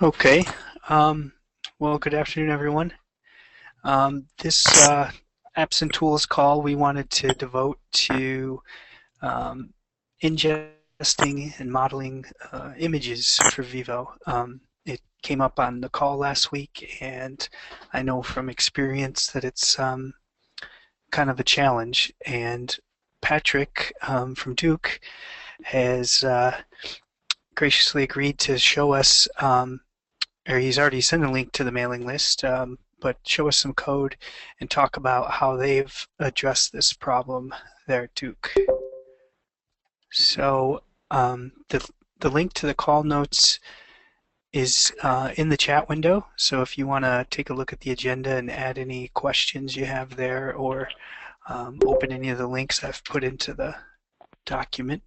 Okay. Um, well, good afternoon, everyone. This Apps and Tools call we wanted to devote to um, ingesting and modeling images for Vivo. It came up on the call last week, and I know from experience that it's kind of a challenge. And Patrick from Duke has graciously agreed to show us or he's already sent a link to the mailing list, but show us some code and talk about how they've addressed this problem there at Duke. So the link to the call notes is in the chat window. So if you want to take a look at the agenda and add any questions you have there, or open any of the links I've put into the document.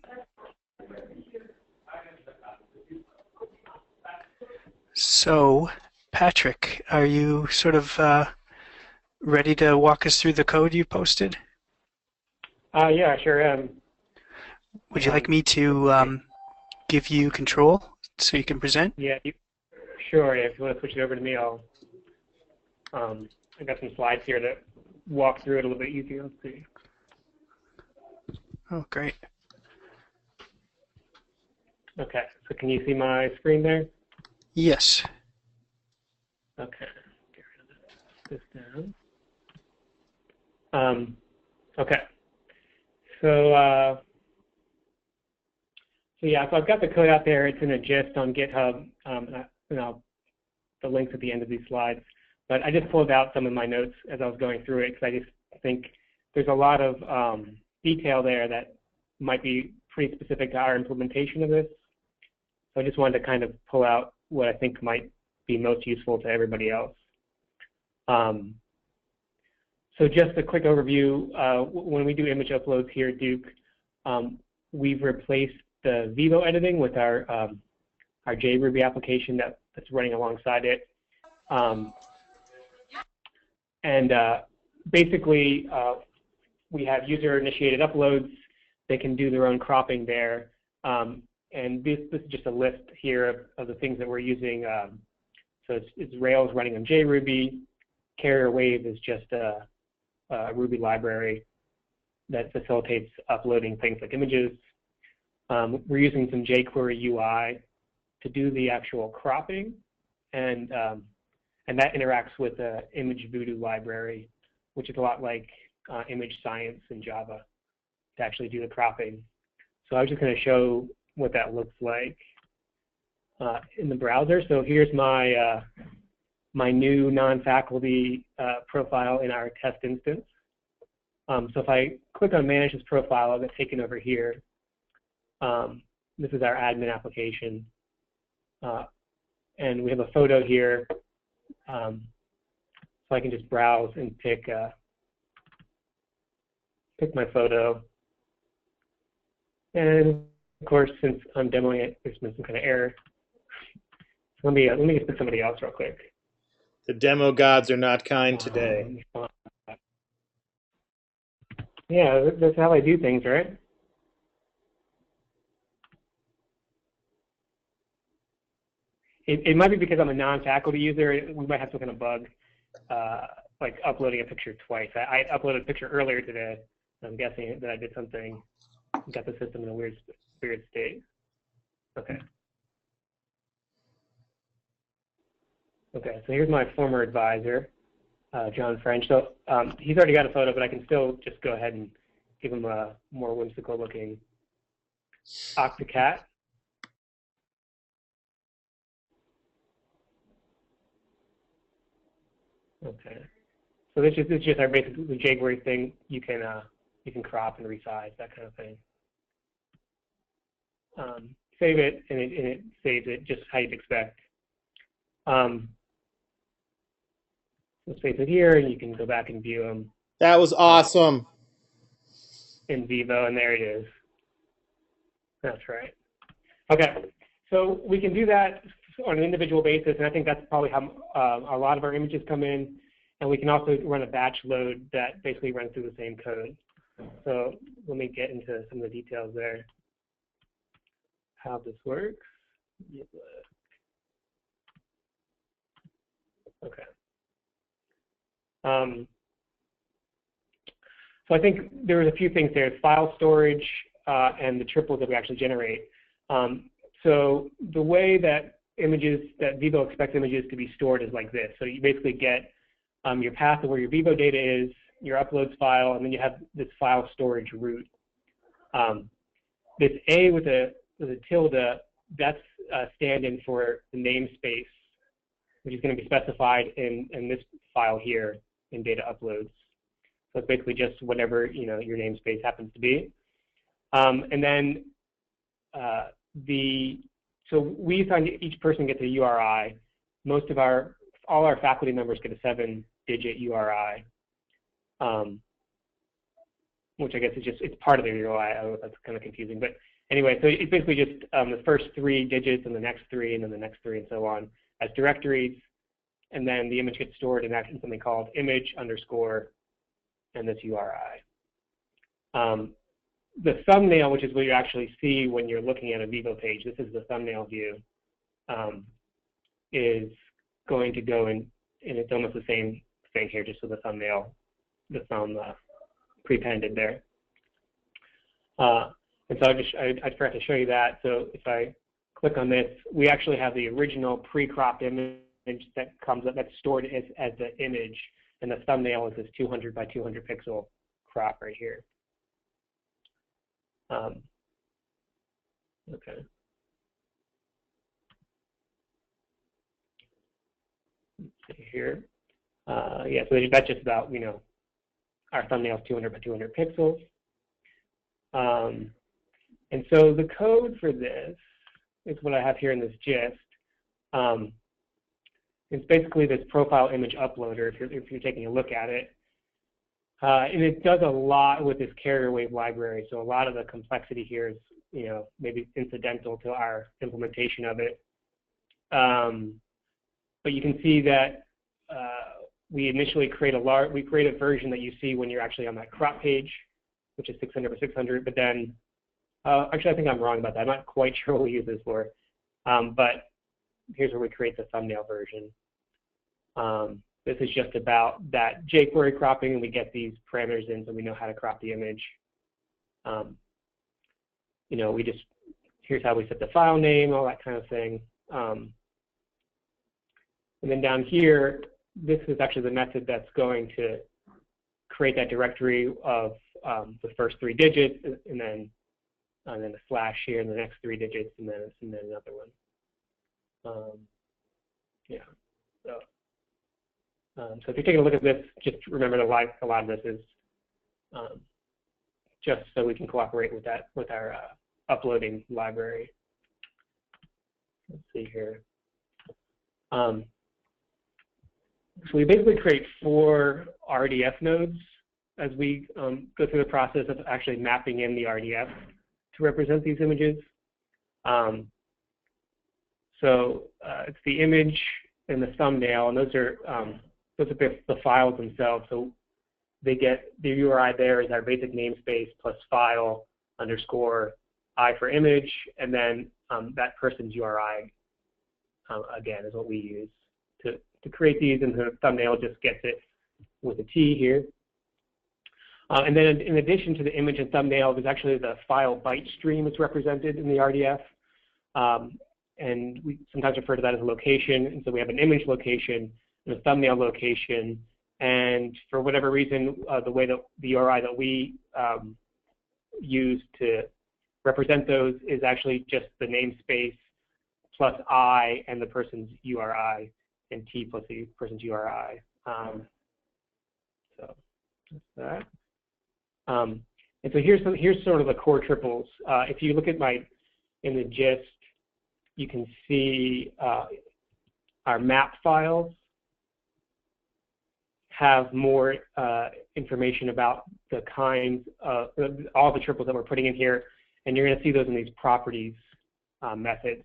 So, Patrick, are you sort of ready to walk us through the code you posted? Yeah, sure am. Would you like me to give you control so you can present? Yeah, sure. Yeah, if you want to switch it over to me, I got some slides here to walk through it a little bit easier. Let's see. Oh, great. Okay, so can you see my screen there? Yes. Okay, get rid of this down. Okay, so yeah, so I've got the code out there. It's in a gist on GitHub, the links at the end of these slides. But I just pulled out some of my notes as I was going through it because I just think there's a lot of detail there that might be pretty specific to our implementation of this. So I just wanted to kind of pull out what I think might be most useful to everybody else. So just a quick overview, when we do image uploads here at Duke, we've replaced the VIVO editing with our JRuby application that's running alongside it. Basically, we have user-initiated uploads. They can do their own cropping there. And this is just a list here of the things that we're using. So it's Rails running on JRuby. Carrier Wave is just a Ruby library that facilitates uploading things like images. We're using some jQuery UI to do the actual cropping, and that interacts with the image voodoo library, which is a lot like image science in Java to actually do the cropping. So I was just going to show what that looks like in the browser. So here's my my new non-faculty profile in our test instance. So if I click on Manage this profile, I'll get taken over here. This is our admin application. And we have a photo here. So I can just browse and pick my photo. And of course, since I'm demoing it, there's been some kind of error. So let me just pick somebody else real quick. The demo gods are not kind today. Yeah, that's how I do things, right? It might be because I'm a non-faculty user. We might have some kind of bug, like uploading a picture twice. I uploaded a picture earlier today. I'm guessing that I did something, got the system in a weird state. Okay. Okay, so here's my former advisor, John French. So he's already got a photo, but I can still just go ahead and give him a more whimsical looking octocat. Okay, so this is just our basic jQuery thing. You can crop and resize, that kind of thing. Save it, and it saves it just how you'd expect. Let's save it here, and you can go back and view them. That was awesome. In Vevo, and there it is. That's right. Okay, so we can do that on an individual basis, and I think that's probably how a lot of our images come in. And we can also run a batch load that basically runs through the same code. So let me get into some of the details there, how this works. Okay. So I think there's a few things there: file storage and the triples that we actually generate. So the way that Vevo expects images to be stored is like this. So you basically get your path of where your Vevo data is, your uploads file, and then you have this file storage root. This A with a tilde, that's stand-in for the namespace, which is going to be specified in this file here in data uploads. So it's basically just whatever your namespace happens to be. And then so we assign each person gets a URI. All our faculty members get a 7-digit URI, which I guess it's part of their URI. I don't know if that's kind of confusing, but anyway, so it's basically just the first 3 digits and the next 3 and then the next 3 and so on as directories, and then the image gets stored in something called image underscore and this URI. The thumbnail, which is what you actually see when you're looking at a Vevo page, this is the thumbnail view, is going to go in, and it's almost the same thing here, just with the thumbnail, the thumb prepended there. And so I forgot to show you that. So if I click on this, we actually have the original pre-cropped image that comes up, that's stored as the image, and the thumbnail is this 200 by 200 pixel crop right here. Okay. Let's see here. Yeah, so that's just about, our thumbnail is 200 by 200 pixels. And so the code for this is what I have here in this gist. It's basically this profile image uploader, if you're taking a look at it. And it does a lot with this carrier wave library. So a lot of the complexity here is, maybe incidental to our implementation of it. But you can see that we initially create a version that you see when you're actually on that crop page, which is 600 by 600. But then, actually, I think I'm wrong about that. I'm not quite sure what we use this for. But here's where we create the thumbnail version. This is just about that jQuery cropping, and we get these parameters in so we know how to crop the image. Here's how we set the file name, all that kind of thing. And then down here, this is actually the method that's going to create that directory of the first 3 digits, and then a slash here, and the next 3 digits, and then another one. Yeah. So if you're taking a look at this, just remember that a lot of this is just so we can cooperate with our uploading library. Let's see here. So we basically create 4 RDF nodes as we go through the process of actually mapping in the RDF to represent these images. So it's the image and the thumbnail, and those are the files themselves. So they get the URI there is our basic namespace plus file underscore I for image, and then that person's URI again is what we use to create these, and the thumbnail just gets it with a T here. And then in addition to the image and thumbnail, there's actually the file byte stream that's represented in the RDF. And we sometimes refer to that as a location. And so we have an image location and a thumbnail location. And for whatever reason, the way that the URI that we use to represent those is actually just the namespace plus I and the person's URI, and T plus the person's URI. So that's that. And so here's sort of the core triples. If you look at in the gist, you can see our map files have more information about the kinds of all the triples that we're putting in here, and you're going to see those in these properties methods.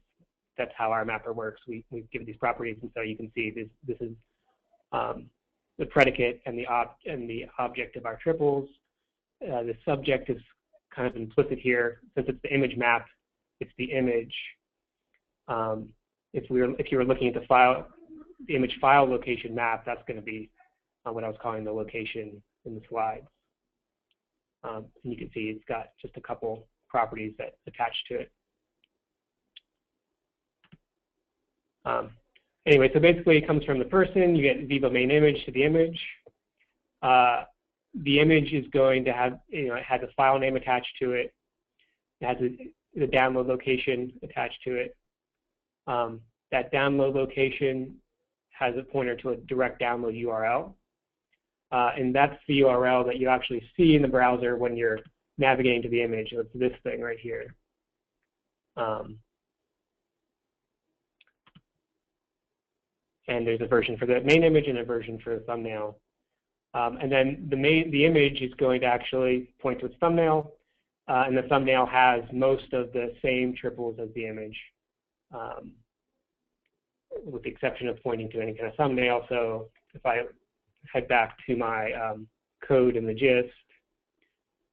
That's how our mapper works. We give these properties, and so you can see this is the predicate and the object of our triples. The subject is kind of implicit here. Since it's the image map, it's the image. If you were looking at the file the image file location map, that's going to be what I was calling the location in the slides. And you can see it's got just a couple properties that attach to it. Anyway, so basically it comes from the person. You get Vevo main image to the image. The image is going to have, it has a file name attached to it. It has the download location attached to it. That download location has a pointer to a direct download URL. And that's the URL that you actually see in the browser when you're navigating to the image. So it's this thing right here. And there's a version for the main image and a version for the thumbnail. And then the image is going to actually point to its thumbnail, and the thumbnail has most of the same triples as the image, with the exception of pointing to any kind of thumbnail. So if I head back to my code in the gist,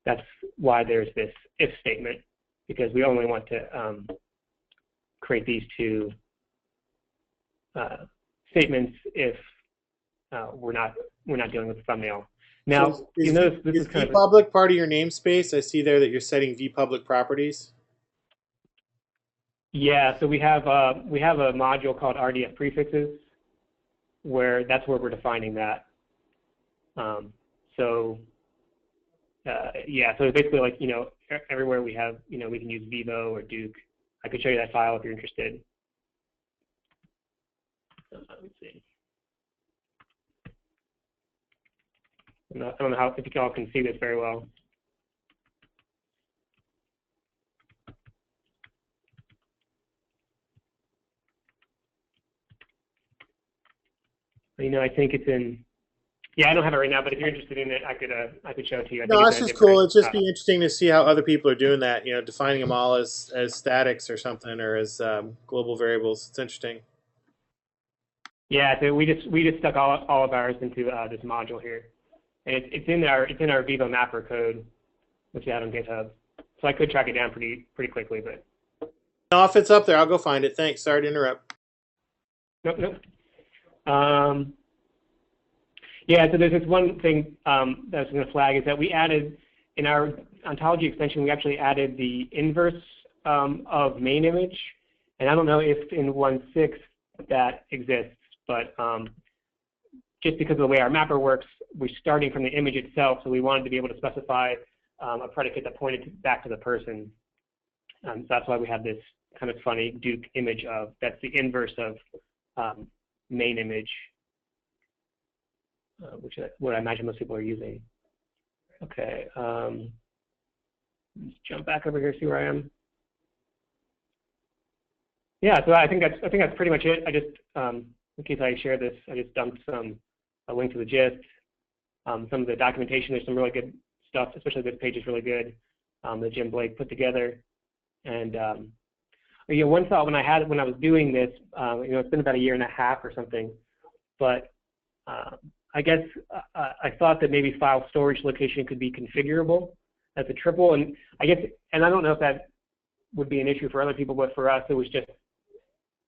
that's why there's this if statement, because we only want to create these two statements if we're not dealing with the thumbnail. Now, So you notice this is kind of vpublic part of your namespace. I see there that you're setting vpublic properties. yeah. So we have a module called RDF prefixes, where that's where we're defining that. Yeah. So basically, like everywhere we have we can use Vevo or Duke. I could show you that file if you're interested. Let's see. I don't know if you all can see this very well. I think it's in. Yeah, I don't have it right now, but if you're interested in it, I could show it to you. I No, think that's it's just cool. It'd just different. be interesting to see how other people are doing that. Defining them all as statics or something, or as global variables. It's interesting. Yeah, so we just stuck all of ours into this module here, and it's in our Vevo mapper code, which we had on GitHub. So I could track it down pretty quickly, but No, if it's up there, I'll go find it. Thanks. Sorry to interrupt. nope. Yeah, so there's this one thing that I was going to flag is that we added in our ontology extension, we actually added the inverse of main image, and I don't know if in 1.6 that exists. But just because of the way our mapper works, we're starting from the image itself, so we wanted to be able to specify a predicate that pointed back to the person. So that's why we have this kind of funny Duke image of, that's the inverse of main image, which is what I imagine most people are using. Okay, let's jump back over here, see where I am. Yeah, so I think that's pretty much it. I just in case I share this, I just dumped a link to the gist. Some of the documentation, there's some really good stuff, especially this page is really good, that Jim Blake put together. And one thought when I was doing this, it's been about 1.5 years or something, but I guess I thought that maybe file storage location could be configurable as a triple, and I don't know if that would be an issue for other people, but for us, it was just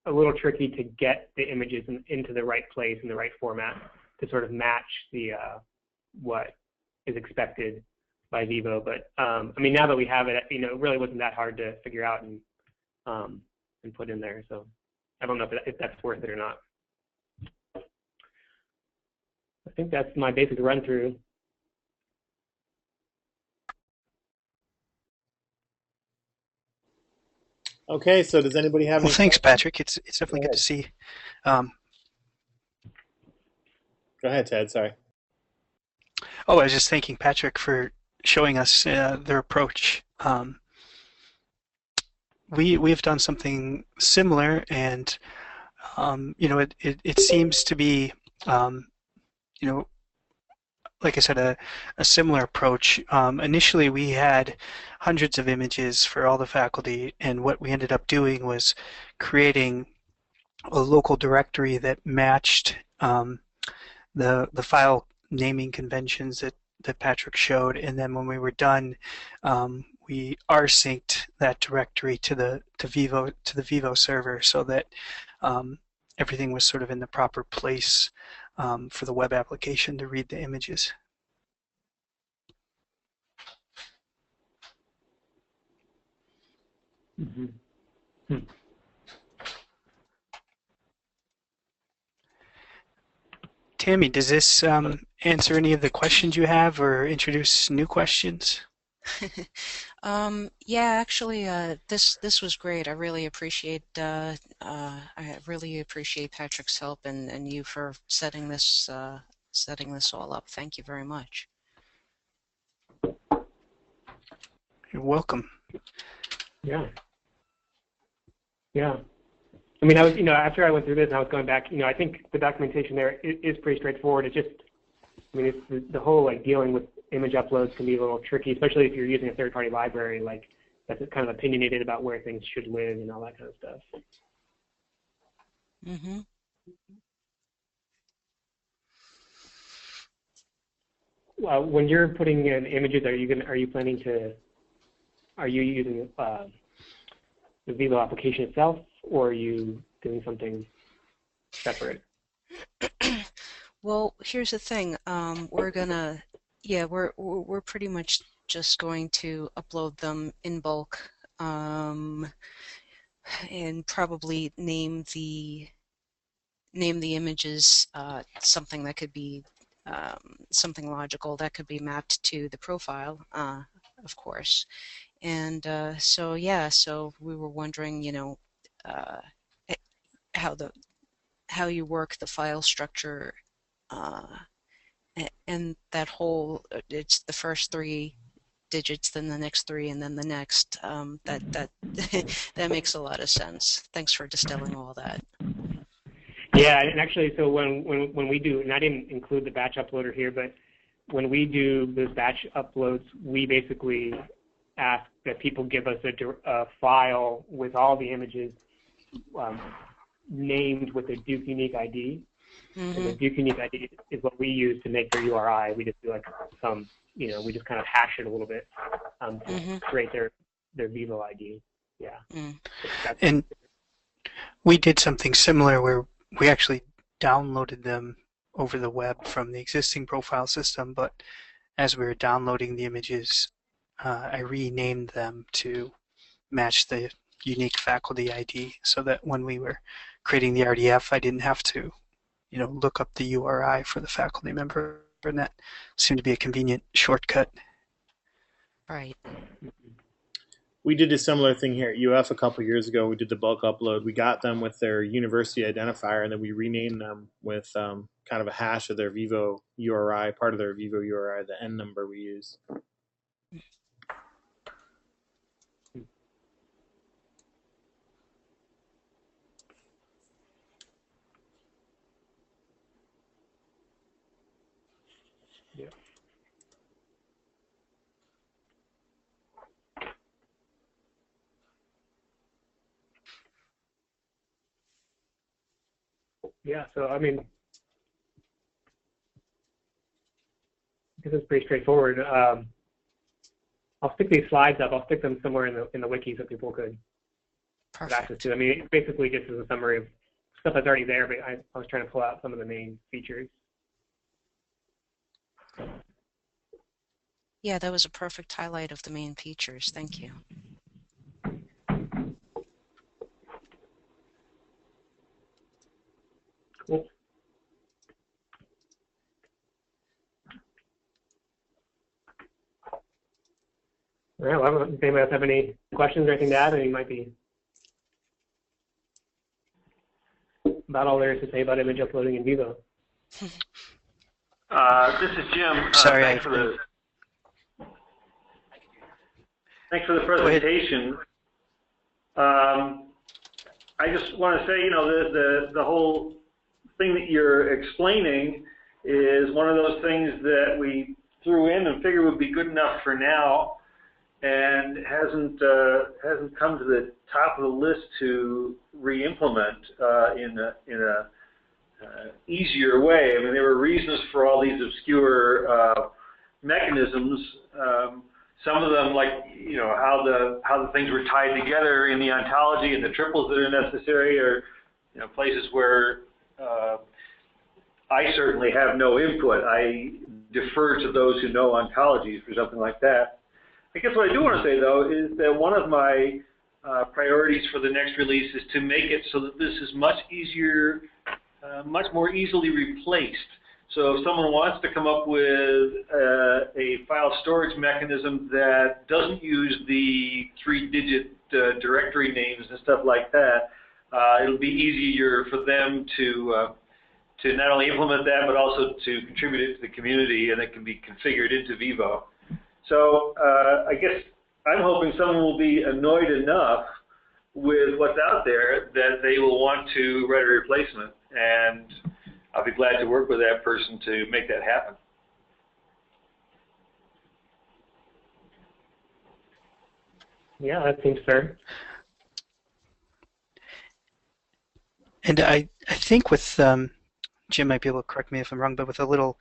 a little tricky to get the images into the right place in the right format to sort of match the what is expected by Vevo. But now that we have it, it really wasn't that hard to figure out and put in there. So I don't know if that's worth it or not. I think that's my basic run through. Okay, so does anybody have any? Well, thanks, Patrick. It's definitely good to see. Go ahead, Ted. Sorry. Oh, I was just thanking Patrick for showing us their approach. We've done something similar, and it seems to be like I said, a similar approach. Initially, we had hundreds of images for all the faculty, and what we ended up doing was creating a local directory that matched the file naming conventions that Patrick showed, and then when we were done, we rsynced that directory to the Vevo server, so that everything was sort of in the proper place for the web application to read the images. Mm-hmm. Hmm. Tammy, does this answer any of the questions you have or introduce new questions? Yeah, actually, this was great. I really appreciate Patrick's help and you for setting this all up. Thank you very much. You're welcome. Yeah. Yeah. I mean, after I went through this and I was going back, I think the documentation there is pretty straightforward. It's just, I mean, it's the whole, like, dealing with image uploads can be a little tricky, especially if you're using a third-party library, like, that's kind of opinionated about where things should live and all that kind of stuff. Mm-hmm. When you're putting in images, are you using the VIVO application itself, or are you doing something separate? Well, here's the thing. We're pretty much just going to upload them in bulk, and probably name the images something that could be something logical that could be mapped to the profile, of course. And so we were wondering, uh, how you work the file structure, and that whole it's the first 3 digits, then the next 3, and then the next. That that makes a lot of sense. Thanks for distilling all that. Yeah, and actually, so when we do, and I didn't include the batch uploader here, but when we do those batch uploads, we basically ask that people give us a file with all the images named with a Duke unique ID. Mm-hmm. And the Duke unique ID is what we use to make their URI. We just do like we just kind of hash it a little bit to create their VIVO ID. Yeah. Mm. And we did something similar where we actually downloaded them over the web from the existing profile system, but as we were downloading the images, I renamed them to match the unique faculty ID so that when we were creating the RDF, I didn't have to, look up the URI for the faculty member, and that seemed to be a convenient shortcut. Right. We did a similar thing here at UF a couple years ago. We did the bulk upload. We got them with their university identifier, and then we renamed them with kind of a hash of their VIVO URI, part of their VIVO URI, the N number we use. Yeah. Yeah, so I mean, this is pretty straightforward. I'll stick these slides up. I'll stick them somewhere in the wiki so people could have access to. I mean, it basically just is a summary of stuff that's already there, but I was trying to pull out some of the main features. Yeah, that was a perfect highlight of the main features. Thank you. Cool. All right, well, does anybody else have any questions or anything to add? I mean, might be about all there is to say about image uploading in VIVO. This is Jim. Sorry, thanks for the presentation. I just want to say, the whole thing that you're explaining is one of those things that we threw in and figured would be good enough for now, and hasn't come to the top of the list to re-implement in a easier way. I mean, there were reasons for all these obscure mechanisms. Some of them, like how the things were tied together in the ontology and the triples that are necessary, are places where I certainly have no input. I defer to those who know ontologies for something like that. I guess what I do want to say, though, is that one of my priorities for the next release is to make it so that this is much easier, much more easily replaced. So if someone wants to come up with a file storage mechanism that doesn't use the 3-digit directory names and stuff like that, it'll be easier for them to not only implement that, but also to contribute it to the community, and it can be configured into VIVO. So I guess I'm hoping someone will be annoyed enough with what's out there that they will want to write a replacement, and I'll be glad to work with that person to make that happen. Yeah, that seems fair. And I think with Jim might be able to correct me if I'm wrong, but with a little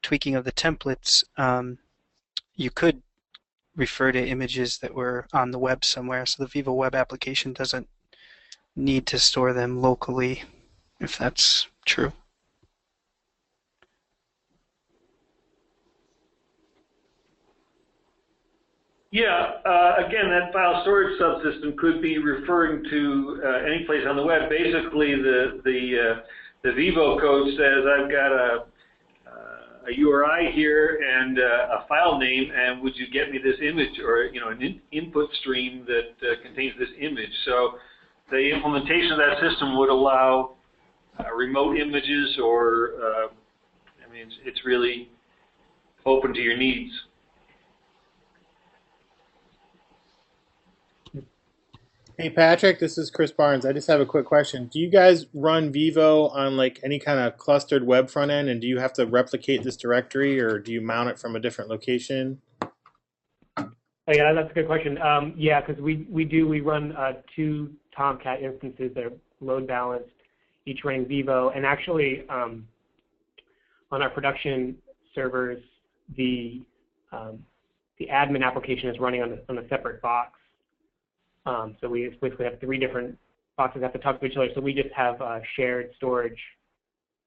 tweaking of the templates, you could refer to images that were on the web somewhere, so the Vevo web application doesn't need to store them locally, if that's true. Yeah, again, that file storage subsystem could be referring to any place on the web. Basically, the Vevo code says I've got a URI here and a file name, and would you get me this image, or an input stream that contains this image. So the implementation of that system would allow remote images, or it's really open to your needs. Hey Patrick, this is Chris Barnes. I just have a quick question. Do you guys run Vevo on like any kind of clustered web front end, and do you have to replicate this directory, or do you mount it from a different location? Oh, yeah, that's a good question. Yeah, because we run 2 Tomcat instances that are load balanced, each running Vevo, and actually on our production servers, the admin application is running on a separate box. So we basically have 3 different boxes that have to talk to each other. So we just have shared storage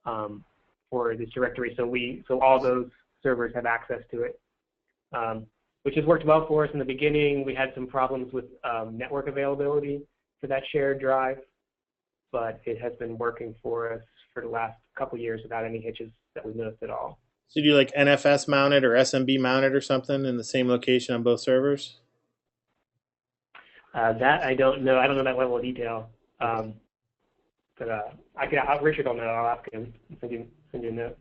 for this directory. So all those servers have access to it, which has worked well for us in the beginning. We had some problems with network availability for that shared drive, but it has been working for us for the last couple years without any hitches that we've noticed at all. So do you like NFS mounted or SMB mounted or something in the same location on both servers? That I don't know. I don't know that level of detail. But Richard will know. I'll ask him and send you a note.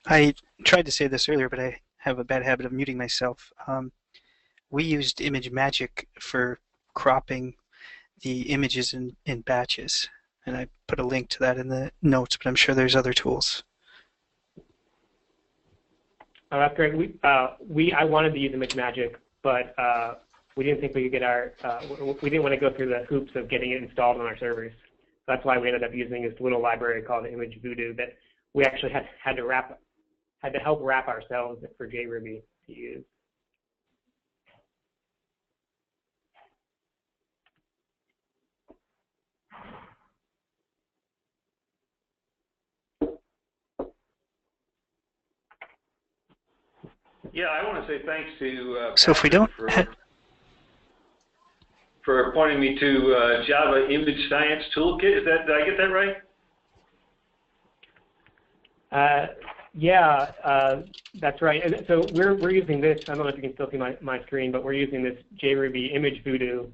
I tried to say this earlier, but I have a bad habit of muting myself. We used Image Magic for cropping the images in batches, and I put a link to that in the notes, but I'm sure there's other tools. Oh, that's great. I wanted to use Image Magic, but we didn't think we could get we didn't want to go through the hoops of getting it installed on our servers. That's why we ended up using this little library called Image Voodoo that we actually had to help wrap ourselves for JRuby to use. Yeah, I want to say thanks to So if we don't for pointing me to Java Image Science Toolkit. Did I get that right? Yeah, that's right. And so we're using this. I don't know if you can still see my screen, but we're using this JRuby Image Voodoo,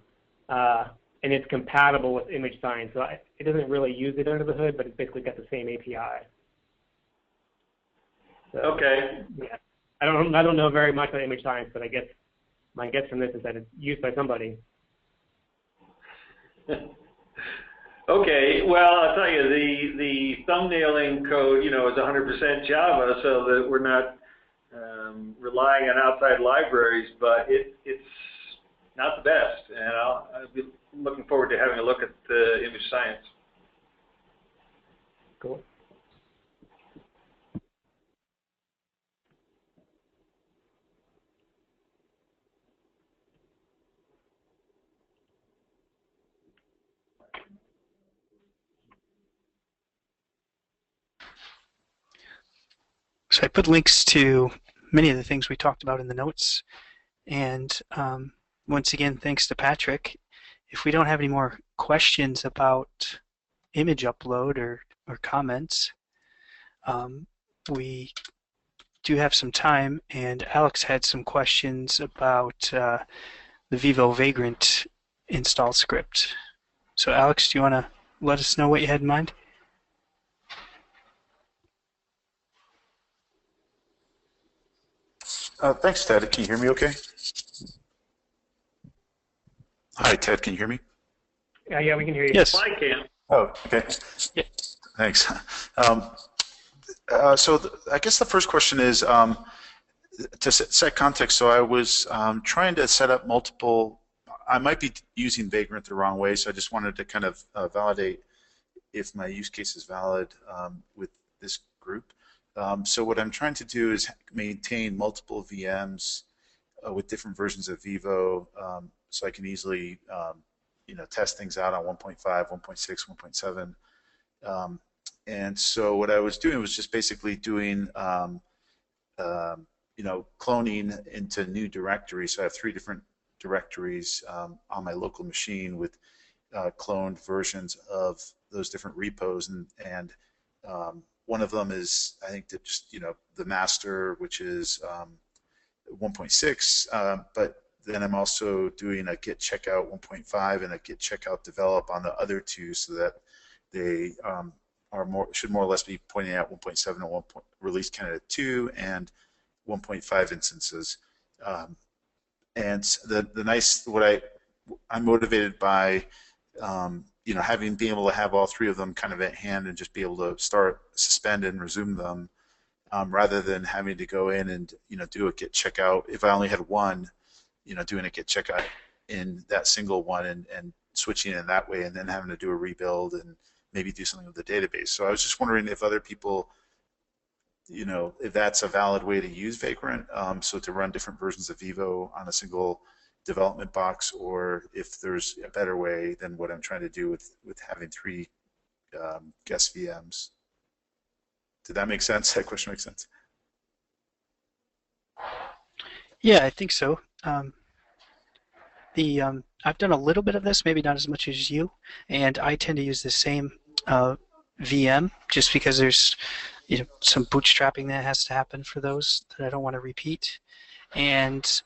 and it's compatible with Image Science. So it doesn't really use it under the hood, but it's basically got the same API. So, okay. Yeah. I don't know very much about Image Science, but I guess my guess from this is that it's used by somebody. Okay, well, I'll tell you, the thumbnailing code, is 100% Java, so that we're not relying on outside libraries, but it's not the best, and I'll be looking forward to having a look at the Image Science. Cool. So I put links to many of the things we talked about in the notes. And once again, thanks to Patrick. If we don't have any more questions about image upload or comments, we do have some time, and Alex had some questions about the VIVO Vagrant install script. So Alex, do you want to let us know what you had in mind? Thanks, Ted. Can you hear me okay? Hi, Ted. Can you hear me? Yeah, we can hear you. Yes. I can. Oh, okay. Yeah. Thanks. I guess the first question is to set context. So I was trying to set up multiple. I might be using Vagrant the wrong way, so I just wanted to kind of validate if my use case is valid with this group. So what I'm trying to do is maintain multiple VMs with different versions of Vevo, so I can easily test things out on 1.5, 1.6, 1.7. And so what I was doing was just basically doing cloning into new directories. So I have 3 different directories on my local machine with cloned versions of those different repos, and one of them is, I think, just the master, which is 1.6, but then I'm also doing a git checkout 1.5 and a git checkout develop on the other 2, so that they should more or less be pointing out 1.7 and release candidate 2 and 1.5 instances. And I'm motivated by being able to have all 3 of them kind of at hand and just be able to suspend and resume them, rather than having to go in and do a git checkout. If I only had one, doing a git checkout in that single one and switching in that way, and then having to do a rebuild and maybe do something with the database. So I was just wondering if other people, if that's a valid way to use Vagrant, so to run different versions of Vevo on a single development box, or if there's a better way than what I'm trying to do with having 3 guest VMs. Did that make sense? That question makes sense? Yeah, I think so. I've done a little bit of this, maybe not as much as you, and I tend to use the same VM just because there's some bootstrapping that has to happen for those that I don't want to repeat. And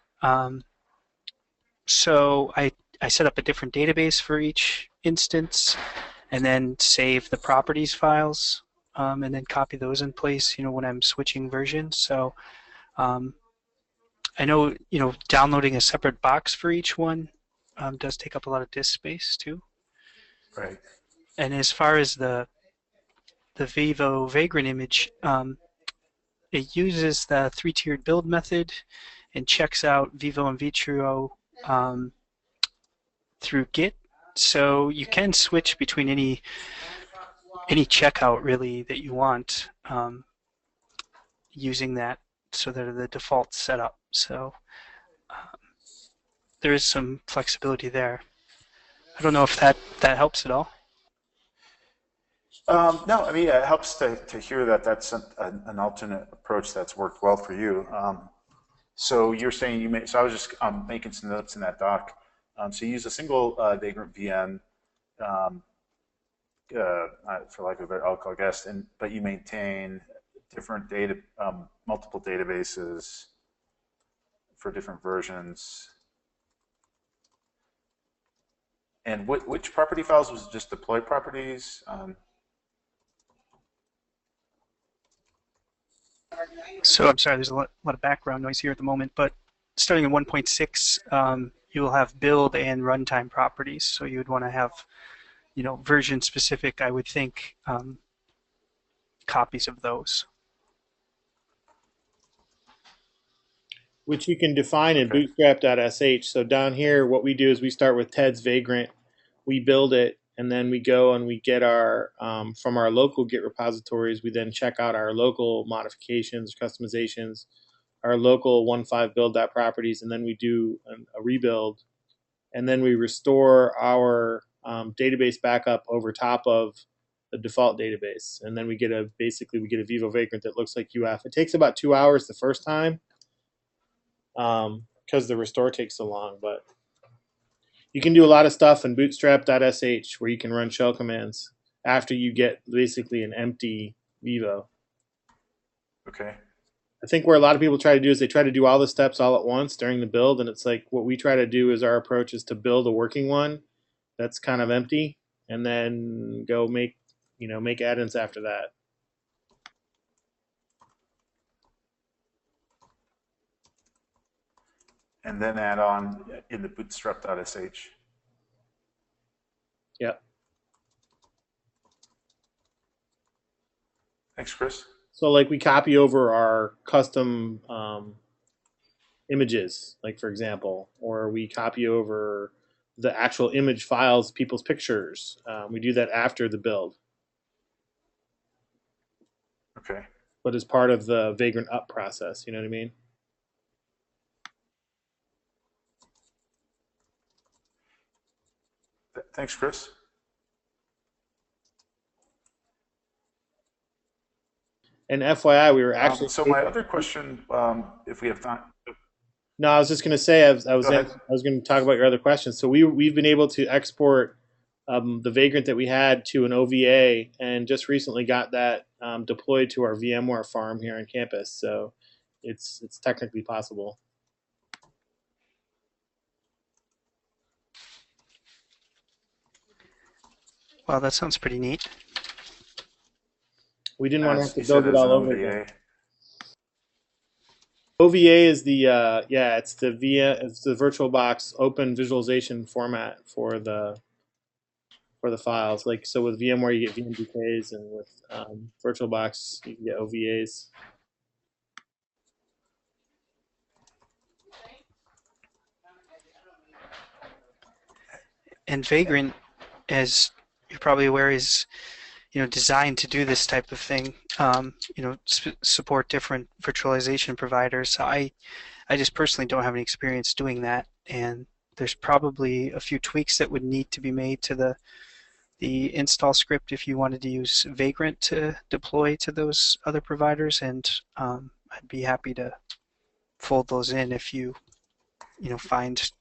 so I set up a different database for each instance, and then save the properties files, and then copy those in place when I'm switching versions. So I know downloading a separate box for each one does take up a lot of disk space too. Right. And as far as the Vevo Vagrant image, it uses the 3-tiered build method and checks out Vevo and Vitro through Git. So you can switch between any checkout really that you want using that, so that are the default setup. So there is some flexibility there. I don't know if that helps at all. No, I mean, it helps to hear that that's an alternate approach that's worked well for you. So you're saying so I was just making some notes in that doc. So you use a single Vagrant VM, for lack of a better, I'll call guest, but you maintain different multiple databases for different versions. And which property files? Was it just deploy properties? So I'm sorry, there's a lot of background noise here at the moment, but starting in 1.6, you will have build and runtime properties. So you would want to have, version specific, I would think, copies of those. Which you can define in bootstrap.sh. So down here, what we do is we start with Ted's Vagrant, we build it, and then we go and we get our, from our local Git repositories, we then check out our local modifications, customizations, our local 1.5 build.properties, and then we do a rebuild. And then we restore our database backup over top of the default database, and then we get a Vevo Vagrant that looks like UF. It takes about 2 hours the first time because the restore takes so long, but you can do a lot of stuff in bootstrap.sh where you can run shell commands after you get basically an empty Vevo. Okay. I think where a lot of people try to do is they try to do all the steps all at once during the build, and it's like what we try to do is our approach is to build a working one that's kind of empty, and then go make add-ins after that. And then add on in the bootstrap.sh. Yep. Thanks, Chris. So like we copy over our custom images, like for example, or we copy over the actual image files, people's pictures. We do that after the build. Okay. But as part of the Vagrant up process, you know what I mean? Thanks, Chris. And FYI, we were actually. So my other question, if we have time. No, I was just going to say I was going to talk about your other questions. So we've been able to export the Vagrant that we had to an OVA, and just recently got that deployed to our VMware farm here on campus. So it's technically possible. Well, that sounds pretty neat. We didn't want to have to build it all over again. OVA is the it's the VirtualBox open visualization format for the files. Like so with VMware you get VMDKs, and with VirtualBox you can get OVAs. And Vagrant, as you're probably aware, is designed to do this type of thing. Support different virtualization providers. I just personally don't have any experience doing that, and there's probably a few tweaks that would need to be made to the install script if you wanted to use Vagrant to deploy to those other providers, and I'd be happy to fold those in if you find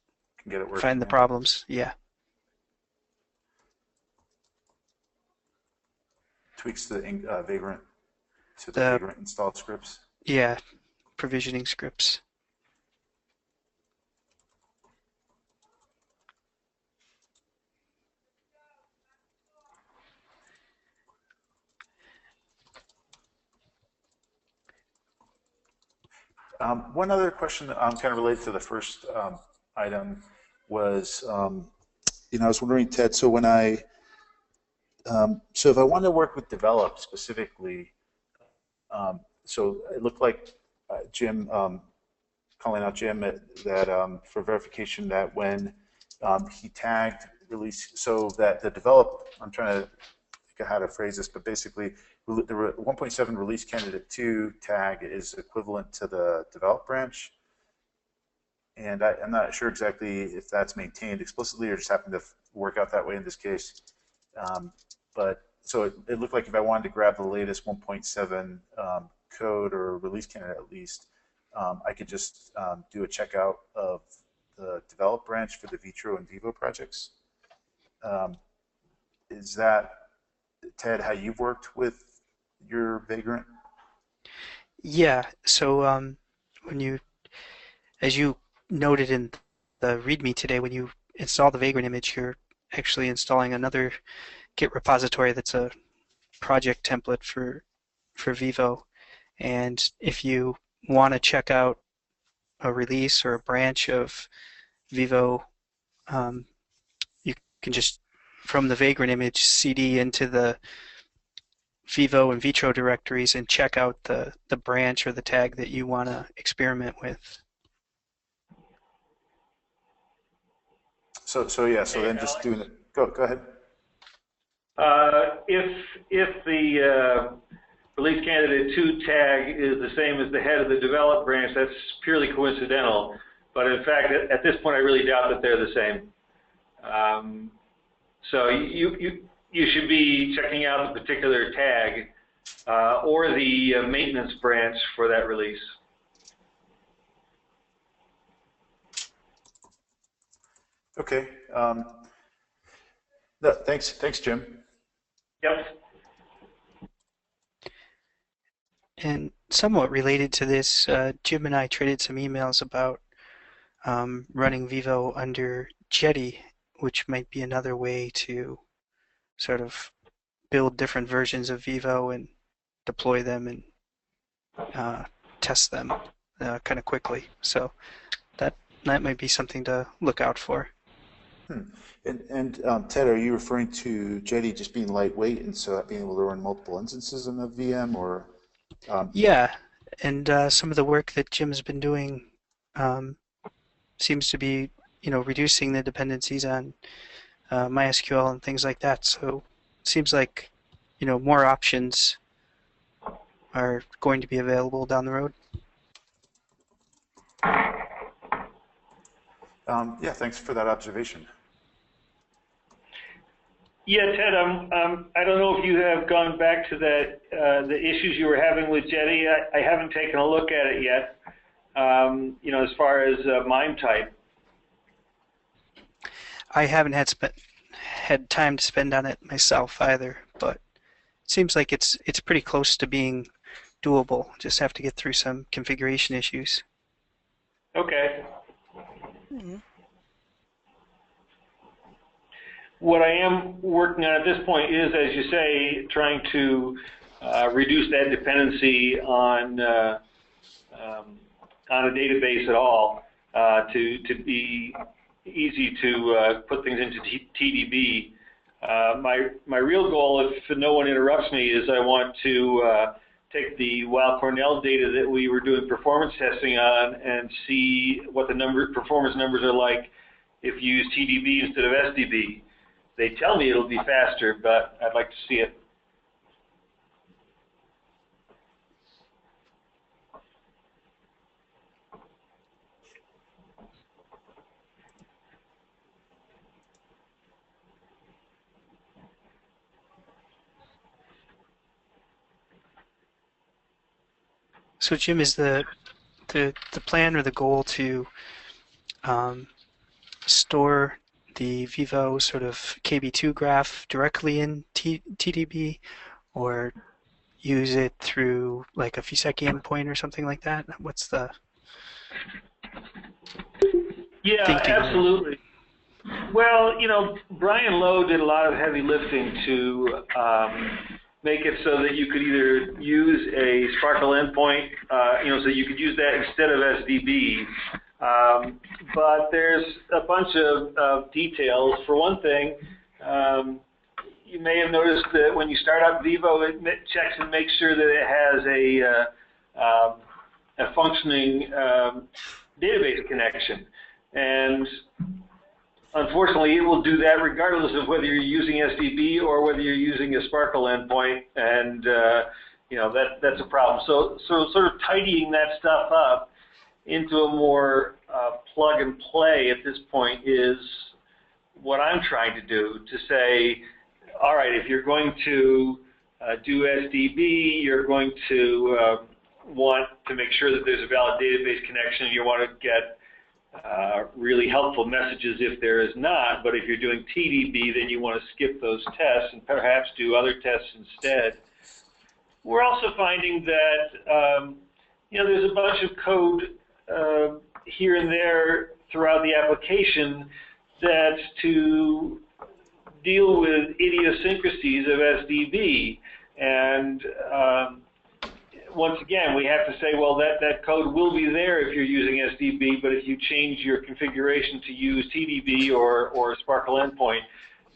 the problems. Yeah. Tweaks the Vagrant to the Vagrant install scripts. Yeah, provisioning scripts. One other question kind of related to the first item was, I was wondering, Ted, so when so if I want to work with develop specifically, so it looked like Jim, calling out Jim that for verification that when he tagged release, so that the develop, I'm trying to think of how to phrase this, but basically the 1.7 release candidate 2 tag is equivalent to the develop branch. And I'm not sure exactly if that's maintained explicitly or just happened to work out that way in this case. But so it looked like if I wanted to grab the latest 1.7 code or release candidate at least, I could just do a checkout of the develop branch for the Vitro and Vevo projects. Is that, Ted, how you've worked with your Vagrant? Yeah. So as you noted in the README today, when you install the Vagrant image, you're actually installing another Git repository that's a project template for Vevo. And if you want to check out a release or a branch of Vevo, you can just, from the Vagrant image, cd into the Vevo and Vitro directories and check out the branch or the tag that you want to experiment with. So then just doing it. Go ahead. If the release candidate 2 tag is the same as the head of the develop branch, that's purely coincidental. But in fact, at this point, I really doubt that they're the same. So you you should be checking out the particular tag or the maintenance branch for that release. Okay. No, thanks, Jim. Yep. And somewhat related to this, Jim and I traded some emails about running Vivo under Jetty, which might be another way to sort of build different versions of Vivo and deploy them and test them kind of quickly. So that might be something to look out for. And Ted, are you referring to Jetty just being lightweight and so being able to run multiple instances in the VM, or? Yeah, and some of the work that Jim's been doing seems to be, reducing the dependencies on MySQL and things like that. So it seems like, more options are going to be available down the road. Yeah, thanks for that observation. Yeah, Ted, I don't know if you have gone back to that the issues you were having with Jetty. I haven't taken a look at it yet. As far as MIME type. I haven't had time to spend on it myself either, but it seems like it's pretty close to being doable. Just have to get through some configuration issues. Okay. Mm-hmm. What I am working on at this point is, as you say, trying to reduce that dependency on a database at all to be easy to put things into TDB. My real goal, if no one interrupts me, is I want to take the Weill Cornell data that we were doing performance testing on and see what the performance numbers are like if you use TDB instead of SDB. They tell me it'll be faster, but I'd like to see it. So Jim, is the plan or the goal to store the Vivo sort of KB2 graph directly in TDB, or use it through like a Fuseki endpoint or something like that? What's the Yeah, thinking absolutely. Well, Brian Lowe did a lot of heavy lifting to make it so that you could either use a Sparkle endpoint, so you could use that instead of SDB. But there's a bunch of details. For one thing, you may have noticed that when you start up Vivo, it checks and makes sure that it has a functioning database connection. And unfortunately, it will do that regardless of whether you're using SDB or whether you're using a Sparkle endpoint, and that's a problem. So sort of tidying that stuff up into a more plug and play at this point is what I'm trying to do, to say, all right, if you're going to do SDB, you're going to want to make sure that there's a valid database connection. You want to get really helpful messages if there is not, but if you're doing TDB, then you want to skip those tests and perhaps do other tests instead. We're also finding that there's a bunch of code here and there throughout the application that's to deal with idiosyncrasies of SDB, and once again, we have to say, well, that code will be there if you're using SDB, but if you change your configuration to use TDB or a Sparkle endpoint,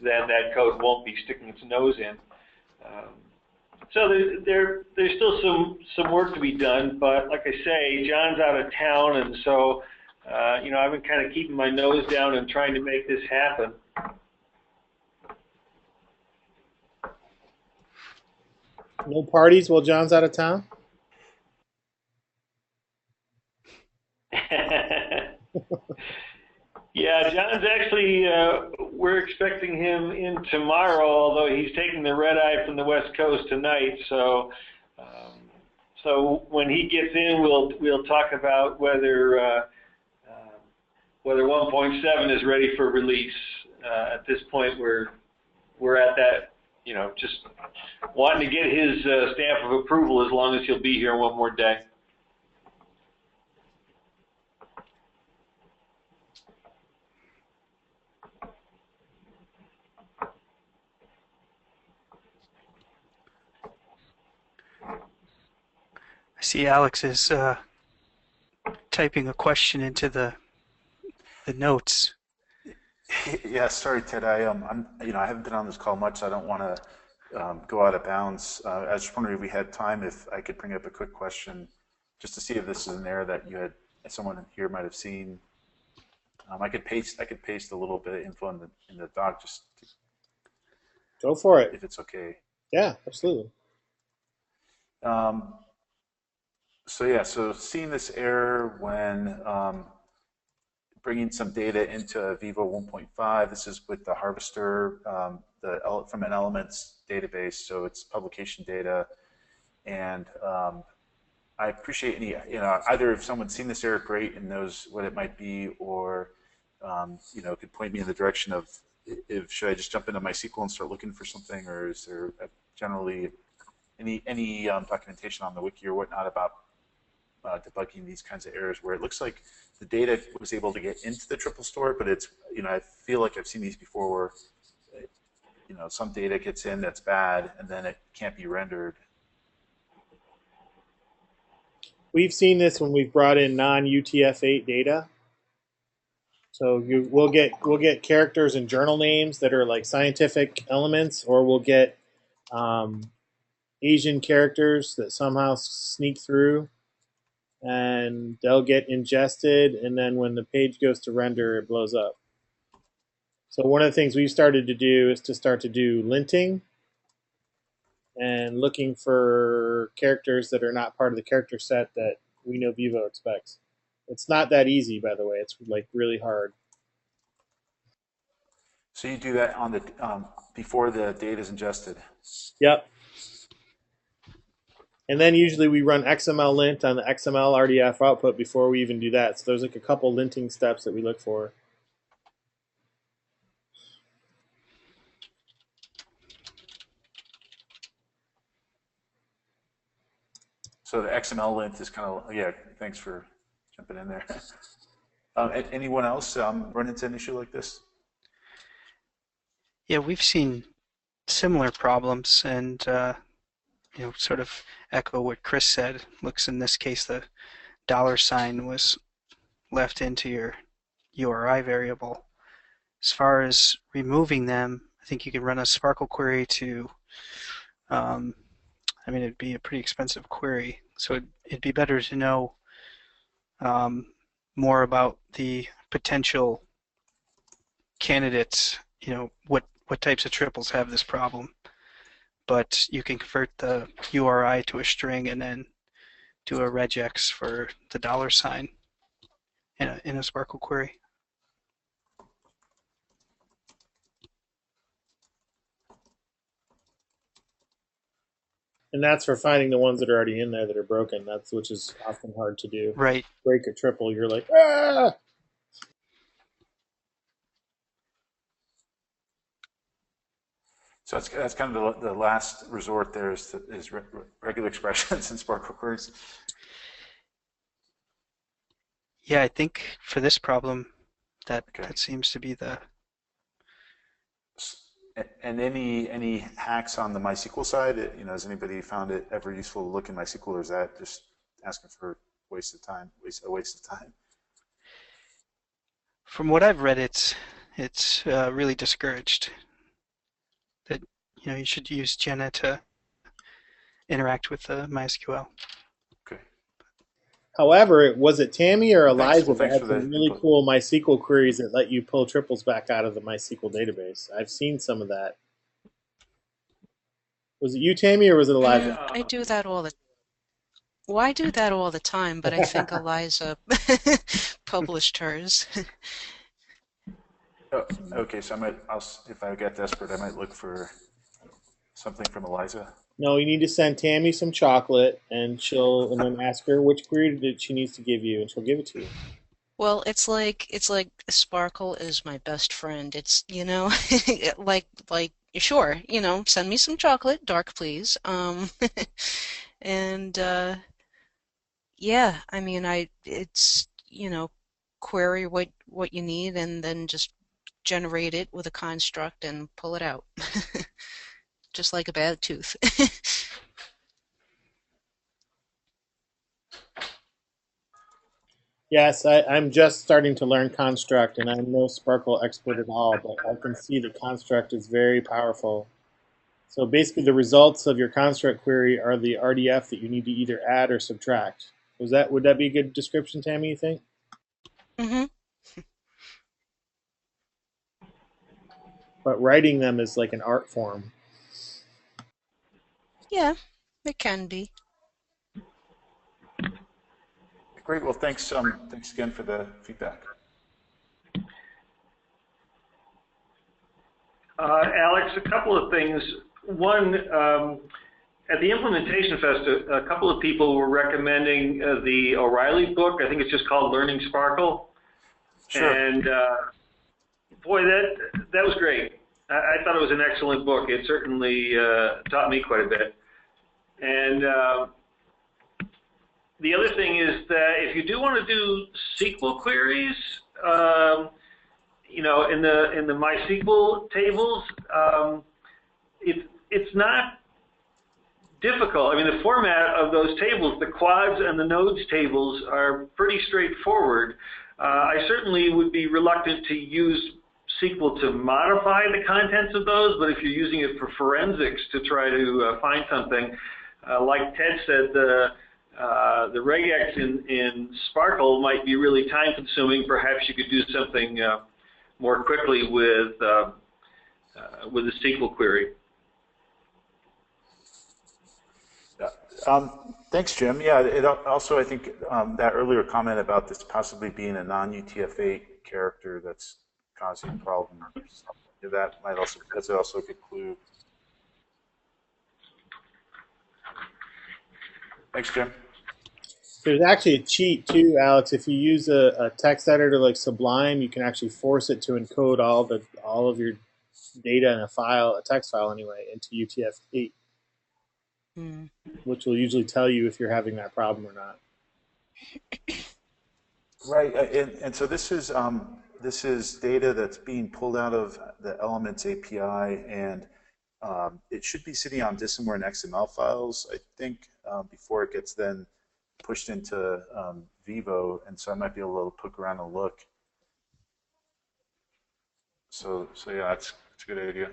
then that code won't be sticking its nose in. So there's still some work to be done, but like I say, John's out of town, and so I've been kind of keeping my nose down and trying to make this happen. No parties while John's out of town? Yeah, John's actually, we're expecting him in tomorrow, although he's taking the red eye from the West Coast tonight. So when he gets in, we'll talk about whether 1.7 is ready for release. At this point, we're at that, just wanting to get his stamp of approval as long as he'll be here one more day. I see Alex is typing a question into the notes. Yeah, sorry, Ted. I haven't been on this call much. So I don't want to go out of bounds. I was just wondering if we had time, if I could bring up a quick question, just to see if this is an error that someone here might have seen. I could paste a little bit of info in the doc, just Go for it. if it's okay. Yeah, absolutely. So seeing this error when bringing some data into VIVO 1.5. This is with the harvester from an elements database, so it's publication data. And I appreciate any, either if someone's seen this error, great, and knows what it might be, or could point me in the direction of should I just jump into MySQL and start looking for something, or is there generally any documentation on the wiki or whatnot about debugging these kinds of errors where it looks like the data was able to get into the triple store, but it's, I feel like I've seen these before where, some data gets in that's bad and then it can't be rendered. We've seen this when we've brought in non-UTF-8 data. So we'll get characters and journal names that are like scientific elements, or we'll get Asian characters that somehow sneak through, and they'll get ingested, and then when the page goes to render, it blows up. So one of the things we've started to do is to start to do linting and looking for characters that are not part of the character set that we know VIVO expects. It's not that easy, by the way. It's like really hard. So you do that on the before the data is ingested. Yep. And then usually we run XML lint on the XML RDF output before we even do that. So there's like a couple linting steps that we look for. So the XML lint is kind of, yeah, thanks for jumping in there. Anyone else run into an issue like this? Yeah, we've seen similar problems, and sort of echo what Chris said. Looks in this case the $ was left into your URI variable. As far as removing them, I think you can run a Sparkle query to, it'd be a pretty expensive query, so it'd be better to know more about the potential candidates, what types of triples have this problem. But you can convert the URI to a string and then do a regex for the $ in a Sparkle query. And that's for finding the ones that are already in there that are broken. Which is often hard to do. Right. Break a triple, you're like, ah! So that's kind of the last resort there is regular expressions and Sparkle queries. Yeah, I think for this problem, that seems to be the. And any hacks on the MySQL side? Has anybody found it ever useful to look in MySQL, or is that just asking for a waste of time? From what I've read, it's really discouraged. That you should use Jenna to interact with MySQL. Okay. However, was it Tammy or Eliza that had some really cool MySQL queries that let you pull triples back out of the MySQL database? I've seen some of that. Was it you, Tammy, or was it Eliza? I do that all the. Well, I do that all the time, but I think Eliza published hers. Oh, okay, so if I get desperate, I might look for something from Eliza. No, you need to send Tammy some chocolate, and then ask her which query that she needs to give you, and she'll give it to you. Well, it's like Sparkle is my best friend. It's, like sure, send me some chocolate, dark please. And yeah, I mean it's, query what you need and then just generate it with a construct and pull it out. Just like a bad tooth. Yes, I'm just starting to learn construct, and I'm no Sparkle expert at all, but I can see that construct is very powerful. So basically, the results of your construct query are the RDF that you need to either add or subtract. Would that be a good description, Tammy, you think? hmm But writing them is like an art form. Yeah, it can be. Great. Well, thanks again for the feedback. Alex, a couple of things. One, at the Implementation Fest, a couple of people were recommending the O'Reilly book. I think it's just called Learning Sparkle. Sure. And boy, that was great. I thought it was an excellent book. It certainly taught me quite a bit. And the other thing is that if you do want to do SQL queries, in the MySQL tables, it's not difficult. I mean, the format of those tables, the quads and the nodes tables, are pretty straightforward. I certainly would be reluctant to use SQL to modify the contents of those, but if you're using it for forensics to try to find something, like Ted said, the regex in Sparkle might be really time-consuming. Perhaps you could do something more quickly with a SQL query. Thanks, Jim. Yeah, it also, I think that earlier comment about this possibly being a non-UTF-8 character that's causing problems, that's also a good clue. Thanks, Jim. There's actually a cheat too, Alex. If you use a text editor like Sublime, you can actually force it to encode all of your data in a text file anyway, into UTF-8, which will usually tell you if you're having that problem or not. Right, and so this is data that's being pulled out of the Elements API, and it should be sitting on dissimilar and XML files, I think, before it gets then pushed into VIVO, and so I might be able to poke around and look. So yeah, that's a good idea.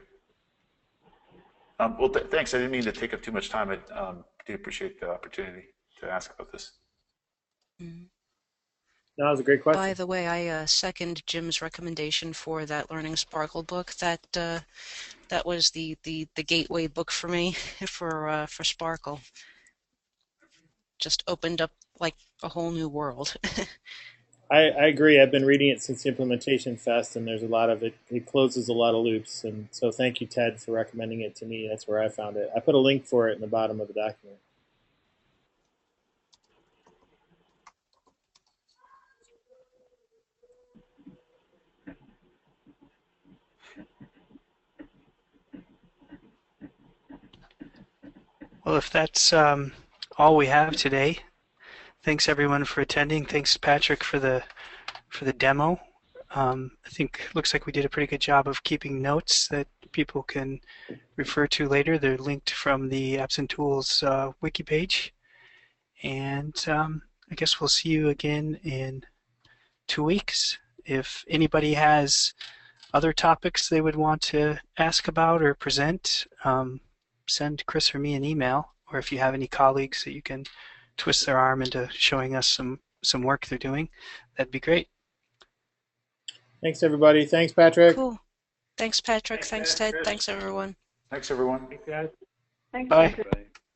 Well, thanks. I didn't mean to take up too much time. I do appreciate the opportunity to ask about this. That was a great question. By the way, I second Jim's recommendation for that Learning Sparkle book. That was the gateway book for me for Sparkle. Just opened up like a whole new world. I agree. I've been reading it since the Implementation Fest, and there's a lot of it. It closes a lot of loops, and so thank you, Ted, for recommending it to me. That's where I found it. I put a link for it in the bottom of the document. Well, if that's all we have today, thanks everyone for attending. Thanks, Patrick, for the demo. I think it looks like we did a pretty good job of keeping notes that people can refer to later. They're linked from the Apps and Tools wiki page. And I guess we'll see you again in 2 weeks. If anybody has other topics they would want to ask about or present, send Chris or me an email, or if you have any colleagues that you can twist their arm into showing us some work they're doing, that'd be great. Thanks, everybody. Thanks, Patrick. Cool. Thanks, Patrick. Thanks, Ted. Thanks, everyone. Thanks, everyone. Thanks, guys. Bye.